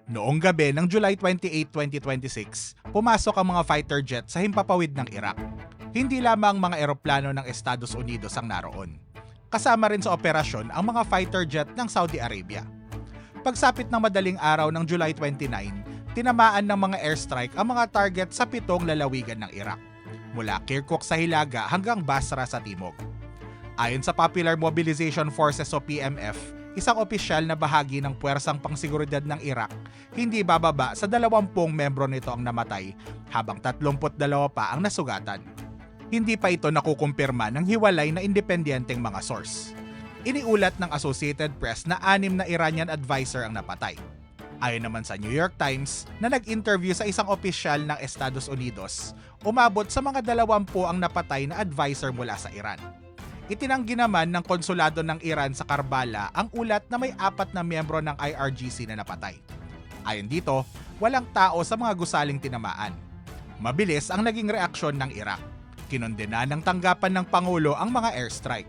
Noong gabi ng July 28, 2026, pumasok ang mga fighter jet sa himpapawid ng Iraq. Hindi lamang mga eroplano ng Estados Unidos ang naroon. Kasama rin sa operasyon ang mga fighter jet ng Saudi Arabia. Pagsapit ng madaling araw ng July 29, tinamaan ng mga airstrike ang mga target sa 7 lalawigan ng Iraq, mula Kirkuk sa hilaga hanggang Basra sa timog. Ayon sa Popular Mobilization Forces o PMF, isang opisyal na bahagi ng puwersang pangseguridad ng Iraq, hindi bababa sa 20 membro nito ang namatay habang 32 pa ang nasugatan. Hindi pa ito nakukumpirma ng hiwalay na independenteng mga source. Iniulat ng Associated Press na 6 na Iranian advisor ang napatay. Ayon naman sa New York Times na nag-interview sa isang opisyal ng Estados Unidos, umabot sa mga 20 ang napatay na advisor mula sa Iran. Itinanggi naman ng konsulado ng Iran sa Karbala ang ulat na may 4 na miyembro ng IRGC na napatay. Ayon dito, walang tao sa mga gusaling tinamaan. Mabilis ang naging reaksyon ng Iraq. Kinondena ng tanggapan ng Pangulo ang mga airstrike.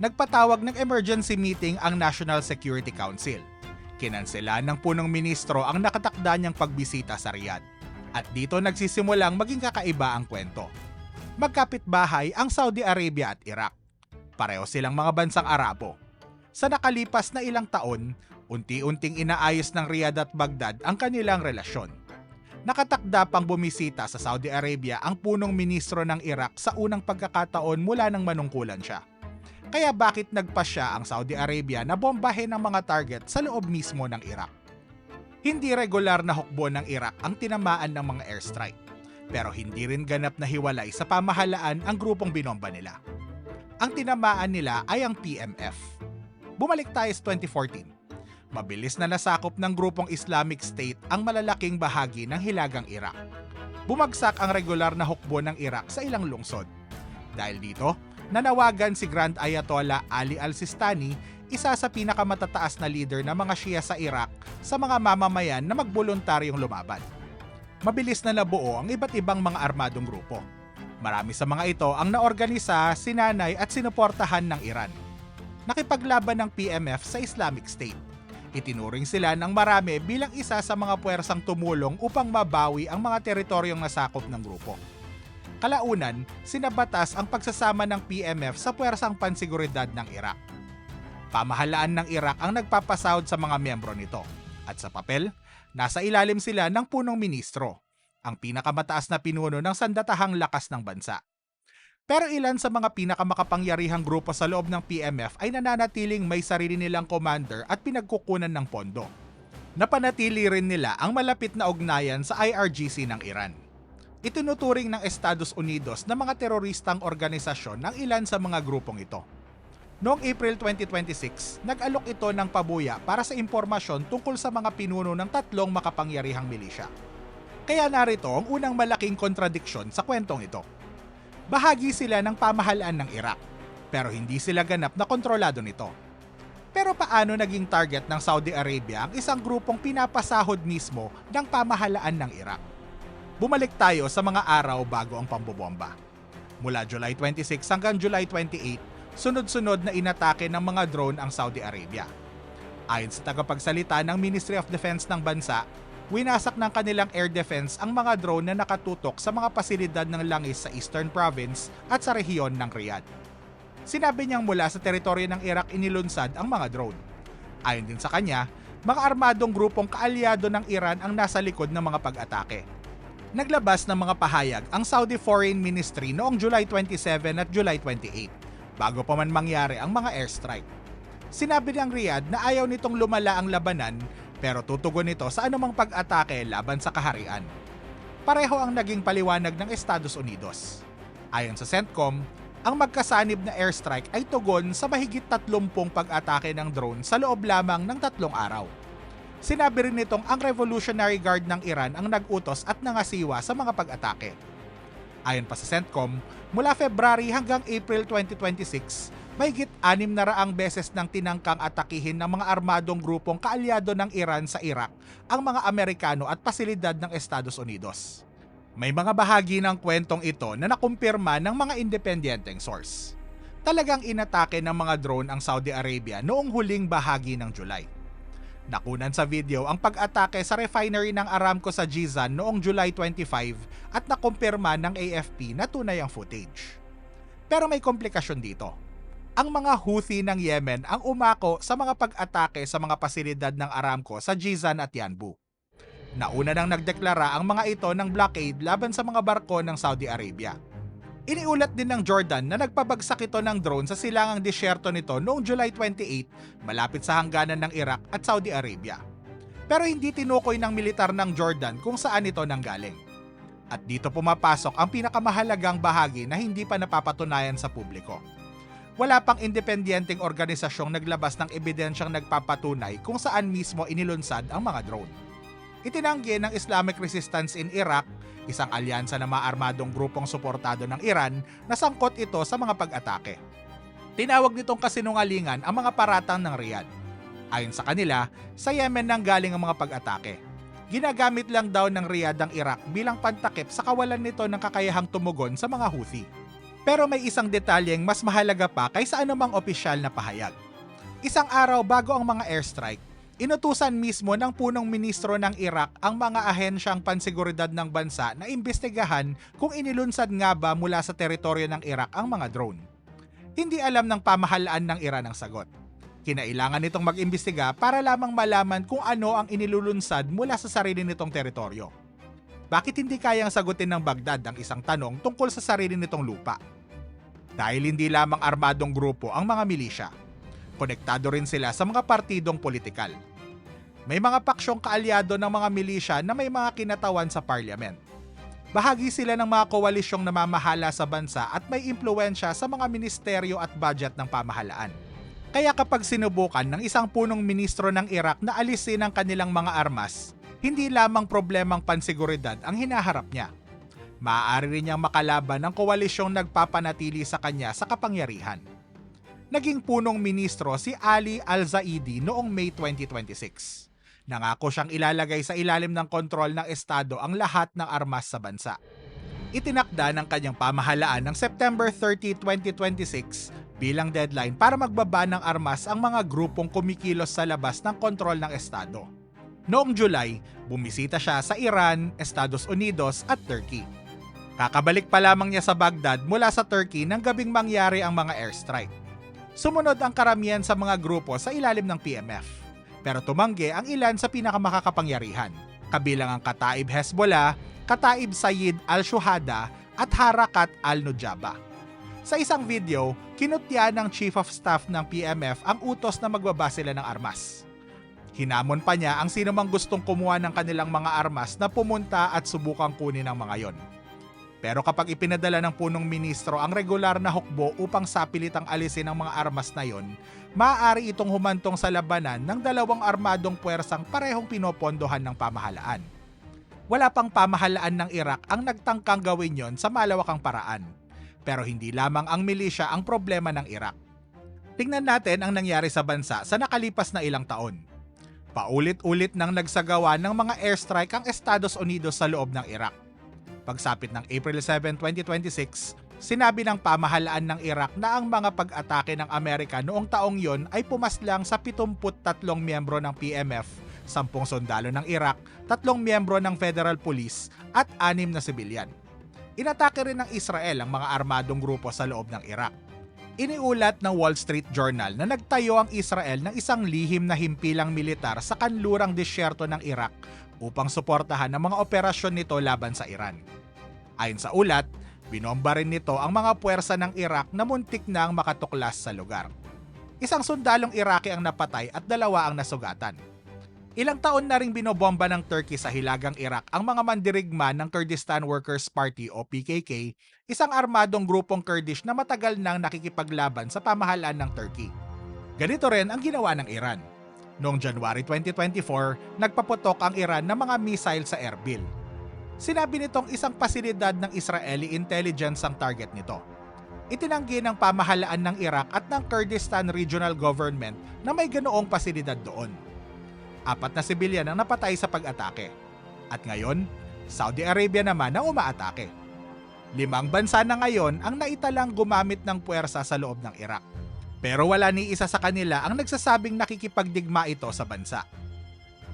Nagpatawag ng emergency meeting ang National Security Council. Kinansela ng punong ministro ang nakatakda niyang pagbisita sa Riyadh. At dito nagsisimulang maging kakaiba ang kwento. Magkapitbahay ang Saudi Arabia at Iraq. Pareho silang mga bansang Arabo. Sa nakalipas na ilang taon, unti-unting inaayos ng Riyadh at Baghdad ang kanilang relasyon. Nakatakda pang bumisita sa Saudi Arabia ang punong ministro ng Iraq sa unang pagkakataon mula nang manungkulan siya. Kaya bakit nagpasya ang Saudi Arabia na bombahin ang mga target sa loob mismo ng Iraq? Hindi regular na hukbo ng Iraq ang tinamaan ng mga airstrike, pero hindi rin ganap na hiwalay sa pamahalaan ang grupong binomba nila. Ang tinamaan nila ay ang PMF. Bumalik tayo sa 2014. Mabilis na nasakop ng grupong Islamic State ang malalaking bahagi ng hilagang Iraq. Bumagsak ang regular na hukbo ng Iraq sa ilang lungsod. Dahil dito, nanawagan si Grand Ayatollah Ali al-Sistani, isa sa pinakamatataas na leader ng mga Shia sa Iraq, sa mga mamamayan na magboluntaryong lumaban. Mabilis na nabuo ang iba't ibang mga armadong grupo. Marami sa mga ito ang naorganisa, sinanay at sinuportahan ng Iran. Nakipaglaban ng PMF sa Islamic State. Itinuring sila ng marami bilang isa sa mga puwersang tumulong upang mabawi ang mga teritoryong nasakop ng grupo. Kalaunan, sinabatas ang pagsasama ng PMF sa puwersang pansiguridad ng Iraq. Pamahalaan ng Iraq ang nagpapasahod sa mga miyembro nito. At sa papel, nasa ilalim sila ng punong ministro, ang pinakamataas na pinuno ng sandatahang lakas ng bansa. Pero ilan sa mga pinakamakapangyarihang grupo sa loob ng PMF ay nananatiling may sarili nilang commander at pinagkukunan ng pondo. Napanatili rin nila ang malapit na ugnayan sa IRGC ng Iran. Itinuturing ng Estados Unidos na mga teroristang organisasyon ng ilan sa mga grupong ito. Noong April 2026, nag-alok ito ng pabuya para sa impormasyon tungkol sa mga pinuno ng 3 makapangyarihang milisya. Kaya narito ang unang malaking kontradiksyon sa kwentong ito. Bahagi sila ng pamahalaan ng Iraq, pero hindi sila ganap na kontrolado nito. Pero paano naging target ng Saudi Arabia ang isang grupong pinapasahod mismo ng pamahalaan ng Iraq? Bumalik tayo sa mga araw bago ang pambobomba. Mula July 26 hanggang July 28, sunod-sunod na inatake ng mga drone ang Saudi Arabia. Ayon sa tagapagsalita ng Ministry of Defense ng bansa, winasak ng kanilang air defense ang mga drone na nakatutok sa mga pasilidad ng langis sa Eastern Province at sa rehiyon ng Riyadh. Sinabi niyang mula sa teritoryo ng Iraq inilunsad ang mga drone. Ayon din sa kanya, mga armadong grupong kaalyado ng Iran ang nasa likod ng mga pag-atake. Naglabas ng mga pahayag ang Saudi Foreign Ministry noong July 27 at July 28, bago pa man mangyari ang mga airstrike. Sinabi ng Riyadh na ayaw nitong lumala ang labanan, pero tutugon ito sa anumang pag-atake laban sa kaharian. Pareho ang naging paliwanag ng Estados Unidos. Ayon sa CENTCOM, ang magkasanib na airstrike ay tugon sa mahigit 30 pag-atake ng drone sa loob lamang ng 3 araw. Sinabi rin nitong ang Revolutionary Guard ng Iran ang nag-utos at nangasiwa sa mga pag-atake. Ayon pa sa CENTCOM, mula February hanggang April 2026, mahigit 600 beses nang tinangkang atakihin ng mga armadong grupong kaalyado ng Iran sa Iraq ang mga Amerikano at pasilidad ng Estados Unidos. May mga bahagi ng kwentong ito na nakumpirma ng mga independenteng source. Talagang inatake ng mga drone ang Saudi Arabia noong huling bahagi ng July. Nakunan sa video ang pag-atake sa refinery ng Aramco sa Jizan noong July 25 at nakumpirma ng AFP na tunay ang footage. Pero may komplikasyon dito. Ang mga Houthi ng Yemen ang umako sa mga pag-atake sa mga pasilidad ng Aramco sa Jizan at Yanbu. Nauna nang nagdeklara ang mga ito ng blockade laban sa mga barko ng Saudi Arabia. Iniulat din ng Jordan na nagpabagsak ito ng drone sa silangang disyerto nito noong July 28 malapit sa hangganan ng Iraq at Saudi Arabia. Pero hindi tinukoy ng militar ng Jordan kung saan ito nanggaling. At dito pumapasok ang pinakamahalagang bahagi na hindi pa napapatunayan sa publiko. Wala pang independenteng organisasyong naglabas ng ebidensyang nagpapatunay kung saan mismo inilunsad ang mga drone. Itinanggi ng Islamic Resistance in Iraq, isang alyansa ng mga armadong grupong suportado ng Iran, na sangkot ito sa mga pag-atake. Tinawag nitong kasinungalingan ang mga paratang ng Riyadh. Ayon sa kanila, sa Yemen nang galing ang mga pag-atake. Ginagamit lang daw ng Riyadh ang Iraq bilang pantakip sa kawalan nito ng kakayahang tumugon sa mga Houthi. Pero may isang detalyeng mas mahalaga pa kaysa anumang opisyal na pahayag. Isang araw bago ang mga airstrike, inutusan mismo ng punong ministro ng Iraq ang mga ahensyang pansiguridad ng bansa na imbestigahan kung inilunsad nga ba mula sa teritoryo ng Iraq ang mga drone. Hindi alam ng pamahalaan ng Iran ang sagot. Kinailangan nitong mag-imbestiga para lamang malaman kung ano ang inilulunsad mula sa sarili nitong teritoryo. Bakit hindi kayang sagutin ng Baghdad ang isang tanong tungkol sa sarili nitong lupa? Dahil hindi lamang armadong grupo ang mga milisya. Konektado rin sila sa mga partidong politikal. May mga paksyong kaalyado ng mga milisya na may mga kinatawan sa parliament. Bahagi sila ng mga koalisyong namamahala sa bansa at may impluwensya sa mga ministeryo at budget ng pamahalaan. Kaya kapag sinubukan ng isang punong ministro ng Iraq na alisin ang kanilang mga armas, hindi lamang problemang pansiguridad ang hinaharap niya. Maaari rin niyang makalaban ng koalisyong nagpapanatili sa kanya sa kapangyarihan. Naging punong ministro si Ali Al-Zaidi noong May 2026. Nangako siyang ilalagay sa ilalim ng kontrol ng Estado ang lahat ng armas sa bansa. Itinakda ng kanyang pamahalaan ng September 30, 2026 bilang deadline para magbaba ng armas ang mga grupong kumikilos sa labas ng kontrol ng Estado. Noong July, bumisita siya sa Iran, Estados Unidos at Turkey. Kakabalik pa lamang niya sa Baghdad mula sa Turkey nang gabing mangyari ang mga airstrike. Sumunod ang karamihan sa mga grupo sa ilalim ng PMF. Pero tumanggi ang ilan sa pinakamakakapangyarihan, kabilang ang Kataib Hezbollah, Kataib Sayyid al-Shuhada at Harakat al-Nujaba. Sa isang video, kinutya ng Chief of Staff ng PMF ang utos na magbaba sila ng armas. Hinamon pa niya ang sinumang gustong kumuha ng kanilang mga armas na pumunta at subukang kunin ang mga yon. Pero kapag ipinadala ng punong ministro ang regular na hukbo upang sapilitang alisin ang mga armas na yon, maaari itong humantong sa labanan ng dalawang armadong puwersang parehong pinopondohan ng pamahalaan. Wala pang pamahalaan ng Iraq ang nagtangkang gawin yon sa malawakang paraan. Pero hindi lamang ang milisya ang problema ng Iraq. Tingnan natin ang nangyari sa bansa sa nakalipas na ilang taon. Paulit-ulit nang nagsagawa ng mga airstrike ang Estados Unidos sa loob ng Iraq. Pagsapit ng April 7, 2026, sinabi ng pamahalaan ng Iraq na ang mga pag-atake ng Amerika noong taong yon ay pumaslang sa 73 miyembro ng PMF, 10 sundalo ng Iraq, 3 miyembro ng Federal Police at 6 na sibilyan. Inatake rin ng Israel ang mga armadong grupo sa loob ng Iraq. Iniulat ng Wall Street Journal na nagtayo ang Israel ng isang lihim na himpilang militar sa kanlurang disyerto ng Iraq upang suportahan ang mga operasyon nito laban sa Iran. Ayon sa ulat, binomba rin nito ang mga puwersa ng Iraq na muntik na ang makatuklas sa lugar. Isang sundalong Iraqi ang napatay at 2 ang nasugatan. Ilang taon na ring binobomba ng Turkey sa hilagang Iraq ang mga mandirigma ng Kurdistan Workers Party o PKK, isang armadong grupong Kurdish na matagal nang nakikipaglaban sa pamahalaan ng Turkey. Ganito rin ang ginawa ng Iran. Noong January 2024, nagpaputok ang Iran ng mga missile sa Erbil. Sinabi nitong isang pasilidad ng Israeli intelligence ang target nito. Itinanggi ng pamahalaan ng Iraq at ng Kurdistan Regional Government na may ganoong pasilidad doon. 4 na sibilyan ang napatay sa pag-atake. At ngayon, Saudi Arabia naman ang umaatake. 5 bansa na ngayon ang naitalang gumamit ng puwersa sa loob ng Iraq. Pero wala ni isa sa kanila ang nagsasabing nakikipagdigma ito sa bansa.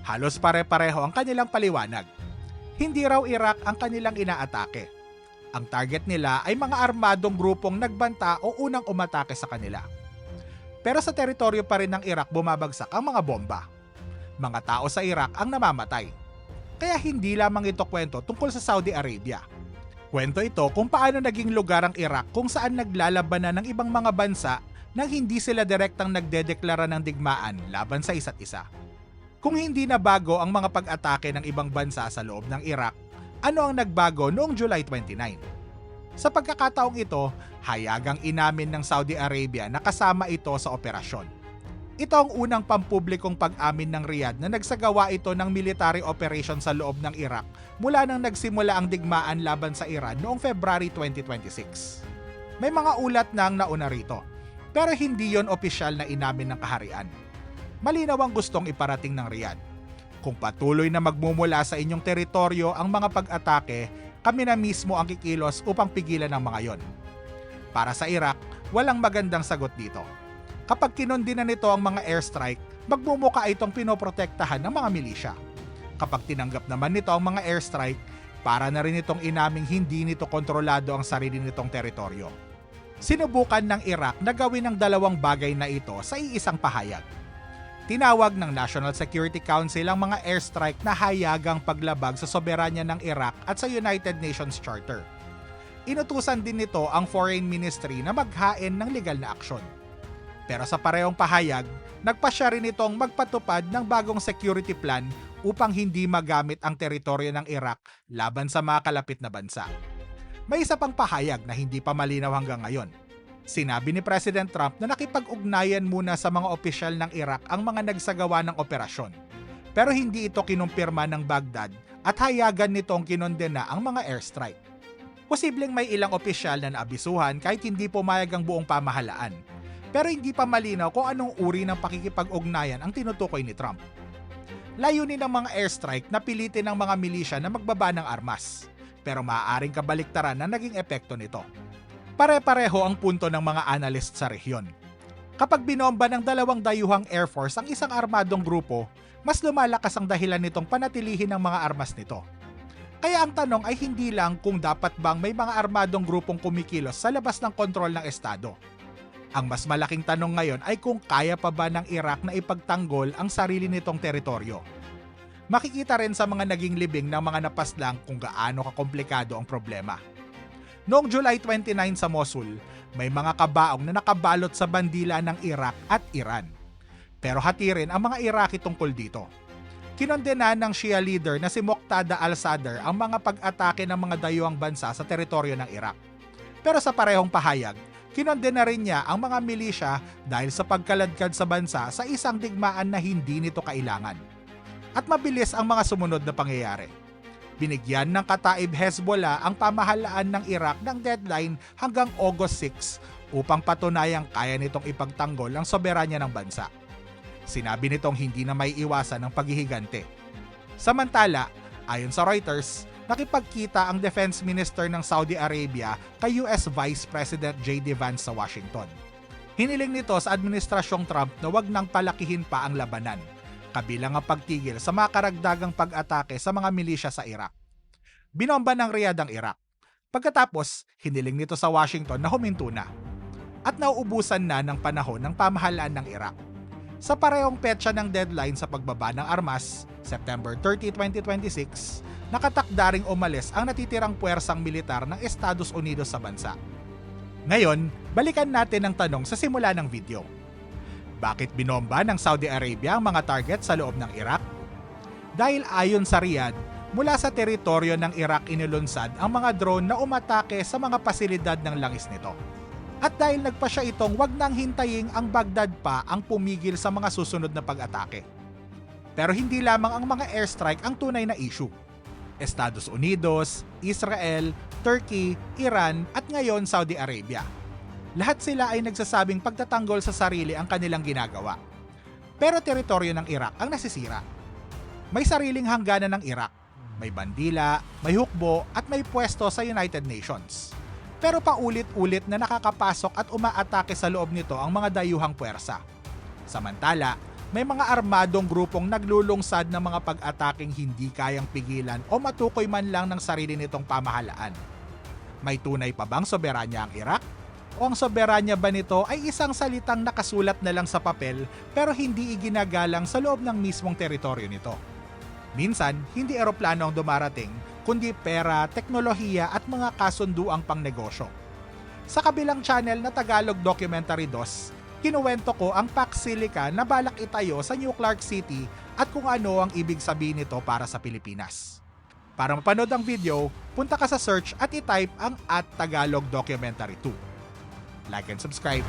Halos pare-pareho ang kanilang paliwanag. Hindi raw Iraq ang kanilang inaatake. Ang target nila ay mga armadong grupong nagbanta o unang umatake sa kanila. Pero sa teritoryo pa rin ng Iraq bumabagsak ang mga bomba. Mga tao sa Iraq ang namamatay. Kaya hindi lamang ito kwento tungkol sa Saudi Arabia. Kwento ito kung paano naging lugar ang Iraq kung saan naglalabanan ng ibang mga bansa nang hindi sila direktang nagdedeklara ng digmaan laban sa isa't isa. Kung hindi na bago ang mga pag-atake ng ibang bansa sa loob ng Iraq, ano ang nagbago noong July 29? Sa pagkakataong ito, hayagang inamin ng Saudi Arabia na kasama ito sa operasyon. Ito ang unang pampublikong pag-amin ng Riyadh na nagsagawa ito ng military operation sa loob ng Iraq mula nang nagsimula ang digmaan laban sa Iran noong February 2026. May mga ulat na ang nauna rito, pero hindi yon opisyal na inamin ng kaharian. Malinaw ang gustong iparating ng Riyadh. Kung patuloy na magmumula sa inyong teritoryo ang mga pag-atake, kami na mismo ang kikilos upang pigilan ang mga yon. Para sa Iraq, walang magandang sagot dito. Kapag kinondina nito ang mga airstrike, magmumuka itong pinoprotektahan ng mga milisya. Kapag tinanggap naman nito ang mga airstrike, para na rin itong inaming hindi nito kontrolado ang sarili nitong teritoryo. Sinubukan ng Iraq na gawin ang dalawang bagay na ito sa iisang pahayag. Tinawag ng National Security Council ang mga airstrike na hayagang paglabag sa soberanya ng Iraq at sa United Nations Charter. Inutusan din nito ang Foreign Ministry na maghain ng legal na aksyon. Pero sa parehong pahayag, nagpasya rin itong magpatupad ng bagong security plan upang hindi magamit ang teritoryo ng Iraq laban sa mga kalapit na bansa. May isa pang pahayag na hindi pa malinaw hanggang ngayon. Sinabi ni President Trump na nakipag-ugnayan muna sa mga opisyal ng Iraq ang mga nagsagawa ng operasyon. Pero hindi ito kinumpirma ng Baghdad at hayagan nitong kinondena ang mga airstrike. Posibleng may ilang opisyal na naabisuhan kahit hindi pumayag ang buong pamahalaan. Pero hindi pa malinaw kung anong uri ng pakikipag-ugnayan ang tinutukoy ni Trump. Layunin ng mga airstrike na pilitin ng mga milisya na magbaba ng armas. Pero maaaring kabaliktaran na naging epekto nito. Pare-pareho ang punto ng mga analyst sa rehiyon. Kapag binomba ng dalawang dayuhang Air Force ang isang armadong grupo, mas lumalakas ang dahilan nitong panatilihin ang mga armas nito. Kaya ang tanong ay hindi lang kung dapat bang may mga armadong grupong kumikilos sa labas ng kontrol ng Estado. Ang mas malaking tanong ngayon ay kung kaya pa ba ng Iraq na ipagtanggol ang sarili nitong teritoryo. Makikita rin sa mga naging libing ng mga napaslang kung gaano kakomplikado ang problema. Noong July 29 sa Mosul, may mga kabaong na nakabalot sa bandila ng Iraq at Iran. Pero hati rin ang mga Iraqi tungkol dito. Kinondena ng Shia leader na si Muqtada al-Sadr ang mga pag-atake ng mga dayuhang bansa sa teritoryo ng Iraq. Pero sa parehong pahayag, kinondena rin niya ang mga milisya dahil sa pagkaladkad sa bansa sa isang digmaan na hindi nito kailangan. At mabilis ang mga sumunod na pangyayari. Binigyan ng kataib Hezbollah ang pamahalaan ng Iraq ng deadline hanggang August 6 upang patunayang kaya nitong ipagtanggol ang soberanya ng bansa. Sinabi nitong hindi na may iwasan ang paghihigante. Samantala, ayon sa Reuters, nakipagkita ang Defense Minister ng Saudi Arabia kay US Vice President J.D. Vance sa Washington. Hiniling nito sa administrasyong Trump na wag nang palakihin pa ang labanan, kabilang ang pagtigil sa mga karagdagang pag-atake sa mga milisya sa Iraq. Binomba ng Riyadh ang Iraq. Pagkatapos, hiniling nito sa Washington na huminto na. At nauubusan na ng panahon ng pamahalaan ng Iraq. Sa parehong petsa ng deadline sa pagbaba ng armas, September 30, 2026, nakatakda ring umalis ang natitirang puwersang militar ng Estados Unidos sa bansa. Ngayon, balikan natin ang tanong sa simula ng video. Bakit binomba ng Saudi Arabia ang mga target sa loob ng Iraq? Dahil ayon sa Riyadh, mula sa teritoryo ng Iraq inilunsad ang mga drone na umatake sa mga pasilidad ng langis nito. At dahil nagpa siya itong wag nang hintayin ang Baghdad pa ang pumigil sa mga susunod na pag-atake. Pero hindi lamang ang mga airstrike ang tunay na issue. Estados Unidos, Israel, Turkey, Iran at ngayon Saudi Arabia. Lahat sila ay nagsasabing pagtatanggol sa sarili ang kanilang ginagawa. Pero teritoryo ng Iraq ang nasisira. May sariling hangganan ng Iraq. May bandila, may hukbo at may pwesto sa United Nations. Pero paulit-ulit na nakakapasok at umaatake sa loob nito ang mga dayuhang puwersa. Samantala, may mga armadong grupong naglulungsad ng mga pag-ataking hindi kayang pigilan o matukoy man lang ng sarili nitong pamahalaan. May tunay pa bang soberanya ang Iraq? O ang soberanya ba nito ay isang salitang nakasulat na lang sa papel pero hindi iginagalang sa loob ng mismong teritoryo nito? Minsan, hindi eroplano ang dumarating, kundi pera, teknolohiya at mga kasunduang pangnegosyo. Sa kabilang channel na Tagalog Documentary 2, kinuwento ko ang Pax Silica na balak itayo sa New Clark City at kung ano ang ibig sabihin nito para sa Pilipinas. Para mapanood ang video, punta ka sa search at i-type ang @Tagalog Documentary 2. Like and subscribe.